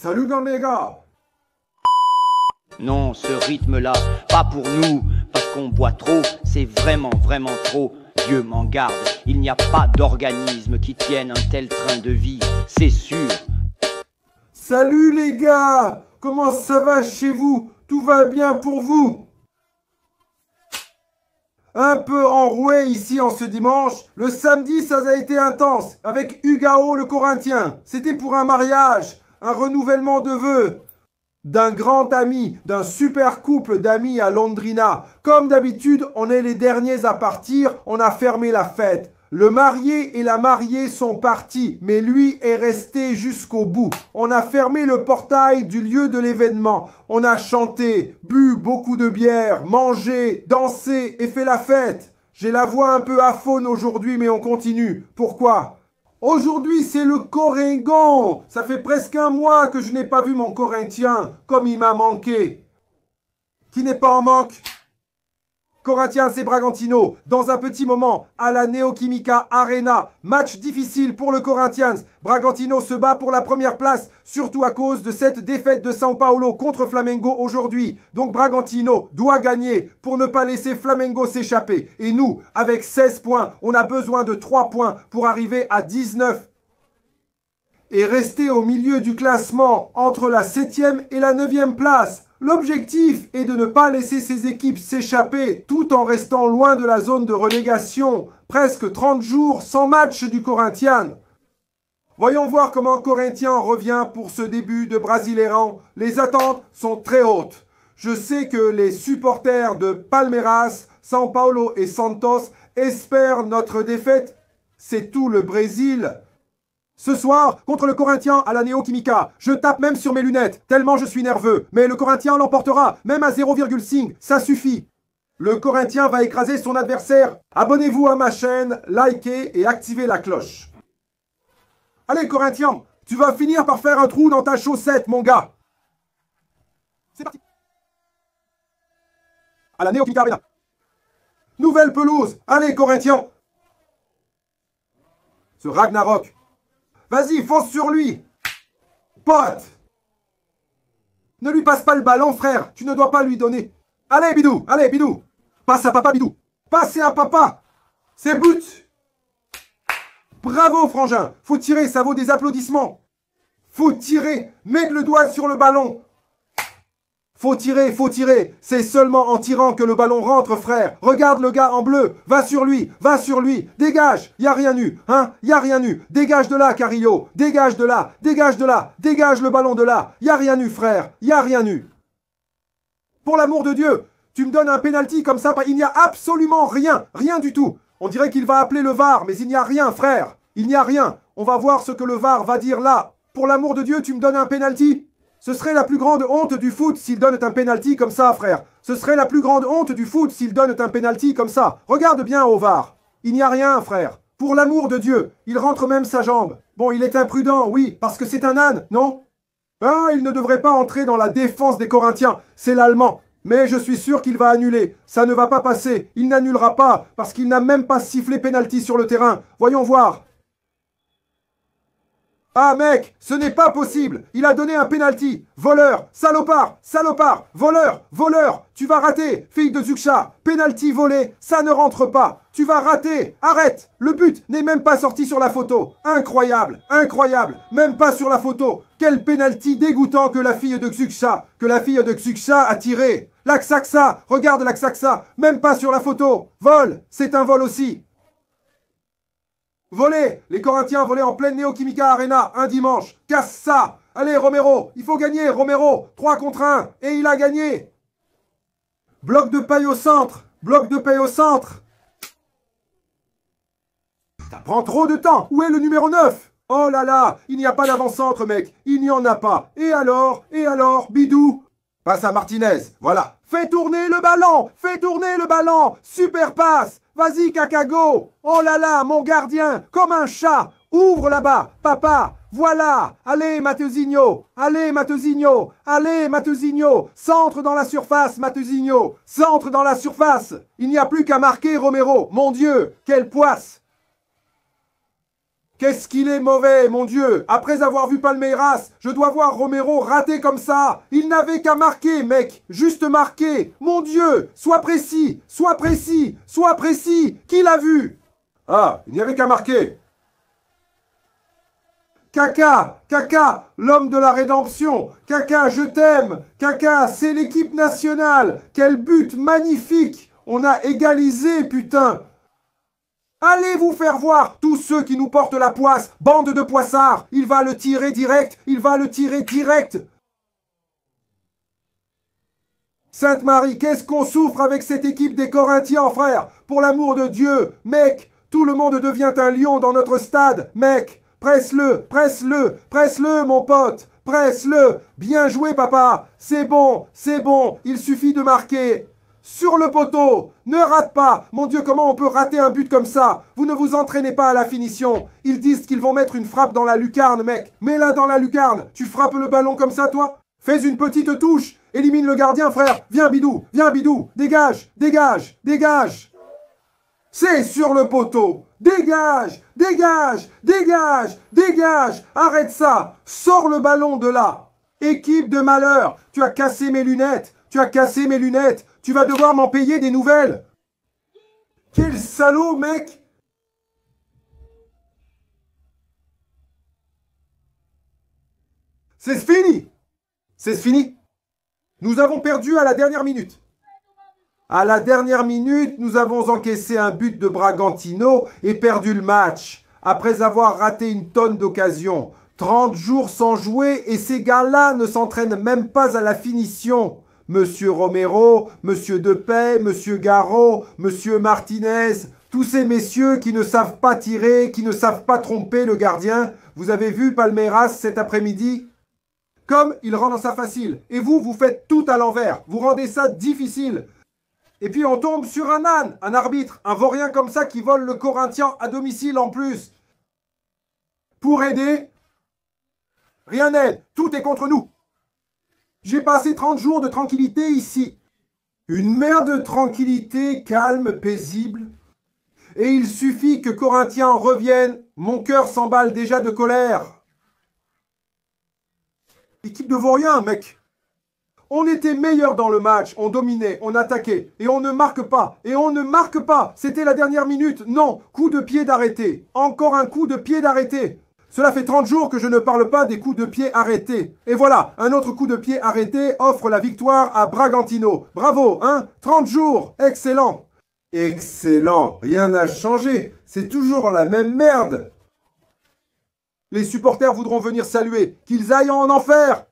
Salut les gars. Non, ce rythme-là, pas pour nous, parce qu'on boit trop, c'est vraiment, vraiment trop. Dieu m'en garde, il n'y a pas d'organisme qui tienne un tel train de vie, c'est sûr. Salut les gars. Comment ça va chez vous? Tout va bien pour vous? Un peu enroué ici en ce dimanche. Le samedi, ça a été intense, avec Ugao le Corinthien. C'était pour un mariage, un renouvellement de vœux d'un grand ami, d'un super couple d'amis à Londrina. Comme d'habitude, on est les derniers à partir, on a fermé la fête. Le marié et la mariée sont partis, mais lui est resté jusqu'au bout. On a fermé le portail du lieu de l'événement. On a chanté, bu beaucoup de bière, mangé, dansé et fait la fête. J'ai la voix un peu aphone aujourd'hui, mais on continue. Pourquoi ? Aujourd'hui, c'est le Coringon. Ça fait presque un mois que je n'ai pas vu mon Corinthien, comme il m'a manqué. Qui n'est pas en manque ? Corinthians et Bragantino, dans un petit moment, à la Neoquímica Arena. Match difficile pour le Corinthians. Bragantino se bat pour la première place, surtout à cause de cette défaite de São Paulo contre Flamengo aujourd'hui. Donc Bragantino doit gagner pour ne pas laisser Flamengo s'échapper. Et nous, avec 16 points, on a besoin de 3 points pour arriver à 19. Et rester au milieu du classement entre la 7e et la 9e place. L'objectif est de ne pas laisser ces équipes s'échapper tout en restant loin de la zone de relégation. Presque 30 jours sans match du Corinthians. Voyons voir comment Corinthien revient pour ce début de Brasileirão. Les attentes sont très hautes. Je sais que les supporters de Palmeiras, São Paulo et Santos espèrent notre défaite. C'est tout le Brésil. Ce soir, contre le Corinthien à la Neoquímica, je tape même sur mes lunettes, tellement je suis nerveux. Mais le Corinthien l'emportera, même à 0,5, ça suffit. Le Corinthien va écraser son adversaire. Abonnez-vous à ma chaîne, likez et activez la cloche. Allez Corinthien, tu vas finir par faire un trou dans ta chaussette, mon gars. C'est parti. À la Neoquímica Arena. Nouvelle pelouse. Allez Corinthien. Ce Ragnarok. Vas-y, fonce sur lui. Pote. Ne lui passe pas le ballon, frère. Tu ne dois pas lui donner. Allez, Bidou. Allez, Bidou. Passe à papa, Bidou. Passez à papa. C'est but. Bravo, frangin. Faut tirer, ça vaut des applaudissements. Faut tirer. Mets le doigt sur le ballon. Faut tirer, faut tirer. C'est seulement en tirant que le ballon rentre, frère. Regarde le gars en bleu. Va sur lui, va sur lui. Dégage. Y a rien eu, hein. Y a rien eu. Dégage de là, Carrillo. Dégage de là, dégage de là. Dégage le ballon de là. Y a rien eu, frère. Y a rien eu. Pour l'amour de Dieu, tu me donnes un penalty comme ça. Il n'y a absolument rien. Rien du tout. On dirait qu'il va appeler le VAR, mais il n'y a rien, frère. Il n'y a rien. On va voir ce que le VAR va dire là. Pour l'amour de Dieu, tu me donnes un penalty. Ce serait la plus grande honte du foot s'il donne un penalty comme ça, frère. Ce serait la plus grande honte du foot s'il donne un penalty comme ça. Regarde bien au VAR. Il n'y a rien, frère. Pour l'amour de Dieu, il rentre même sa jambe. Bon, il est imprudent, oui, parce que c'est un âne, non? Ah, il ne devrait pas entrer dans la défense des Corinthiens. C'est l'Allemand. Mais je suis sûr qu'il va annuler. Ça ne va pas passer. Il n'annulera pas, parce qu'il n'a même pas sifflé penalty sur le terrain. Voyons voir. Ah mec, ce n'est pas possible. Il a donné un penalty. Voleur, salopard, salopard, voleur, voleur. Tu vas rater, fille de Zuksha. Penalty volé, ça ne rentre pas. Tu vas rater, arrête. Le but n'est même pas sorti sur la photo. Incroyable, incroyable. Même pas sur la photo. Quel penalty dégoûtant que la fille de Zuksha, a tiré. L'Axaxa, regarde l'Axaxa. Même pas sur la photo. Vol, c'est un vol aussi. Volé. Les Corinthiens volaient en pleine Neoquímica Arena un dimanche. Casse ça. Allez Romero, il faut gagner Romero. 3 contre 1 et il a gagné. Bloc de paille au centre. Bloc de paille au centre. Ça prend trop de temps. Où est le numéro 9? Oh là là, il n'y a pas d'avant-centre mec. Il n'y en a pas. Et alors, Bidou. Passe à Martinez, voilà. Fais tourner le ballon. Fais tourner le ballon. Super passe. Vas-y, Kakago. Oh là là, mon gardien, comme un chat. Ouvre là-bas, papa. Voilà. Allez, Mateuzinho. Allez, Mateuzinho. Allez, Mateuzinho. Centre dans la surface, Mateuzinho. Centre dans la surface. Il n'y a plus qu'à marquer Romero. Mon Dieu, quelle poisse. Qu'est-ce qu'il est mauvais, mon Dieu! Après avoir vu Palmeiras, je dois voir Romero rater comme ça! Il n'avait qu'à marquer, mec! Juste marquer! Mon Dieu! Sois précis! Sois précis! Sois précis! Qui l'a vu? Ah, il n'y avait qu'à marquer! Kaka, Kaka, l'homme de la rédemption. Kaka, je t'aime. Kaka, c'est l'équipe nationale. Quel but magnifique. On a égalisé, putain. Allez vous faire voir, tous ceux qui nous portent la poisse, bande de poissards. Il va le tirer direct, il va le tirer direct. Sainte-Marie, qu'est-ce qu'on souffre avec cette équipe des Corinthiens, frère? Pour l'amour de Dieu, mec, tout le monde devient un lion dans notre stade, mec. Presse-le, presse-le, presse-le, mon pote, presse-le. Bien joué, papa. C'est bon, il suffit de marquer. Sur le poteau, ne rate pas. Mon Dieu, comment on peut rater un but comme ça? Vous ne vous entraînez pas à la finition. Ils disent qu'ils vont mettre une frappe dans la lucarne, mec. Mets-la dans la lucarne. Tu frappes le ballon comme ça, toi? Fais une petite touche. Élimine le gardien, frère. Viens, Bidou, dégage, dégage, dégage. C'est sur le poteau. Dégage, dégage, dégage, dégage. Arrête ça. Sors le ballon de là. Équipe de malheur. Tu as cassé mes lunettes. Tu as cassé mes lunettes. Tu vas devoir m'en payer des nouvelles. Quel salaud, mec. C'est fini. C'est fini. Nous avons perdu à la dernière minute. À la dernière minute, nous avons encaissé un but de Bragantino et perdu le match. Après avoir raté une tonne d'occasions. 30 jours sans jouer et ces gars-là ne s'entraînent même pas à la finition. Monsieur Romero, Monsieur Depay, Monsieur Garot, Monsieur Martinez, tous ces messieurs qui ne savent pas tirer, qui ne savent pas tromper le gardien. Vous avez vu Palmeiras cet après-midi? Comme il rend ça facile. Et vous, vous faites tout à l'envers. Vous rendez ça difficile. Et puis on tombe sur un âne, un arbitre, un vaurien comme ça qui vole le Corinthien à domicile en plus. Pour aider, rien n'aide, tout est contre nous. J'ai passé 30 jours de tranquillité ici. Une mer de tranquillité, calme, paisible. Et il suffit que Corinthien revienne, mon cœur s'emballe déjà de colère. Équipe de vauriens, mec. On était meilleurs dans le match, on dominait, on attaquait, et on ne marque pas, et on ne marque pas. C'était la dernière minute, non, coup de pied d'arrêté. Encore un coup de pied d'arrêté. Cela fait 30 jours que je ne parle pas des coups de pied arrêtés. Et voilà, un autre coup de pied arrêté offre la victoire à Bragantino. Bravo, hein? 30 jours, excellent. Excellent, rien n'a changé, c'est toujours la même merde. Les supporters voudront venir saluer, qu'ils aillent en enfer.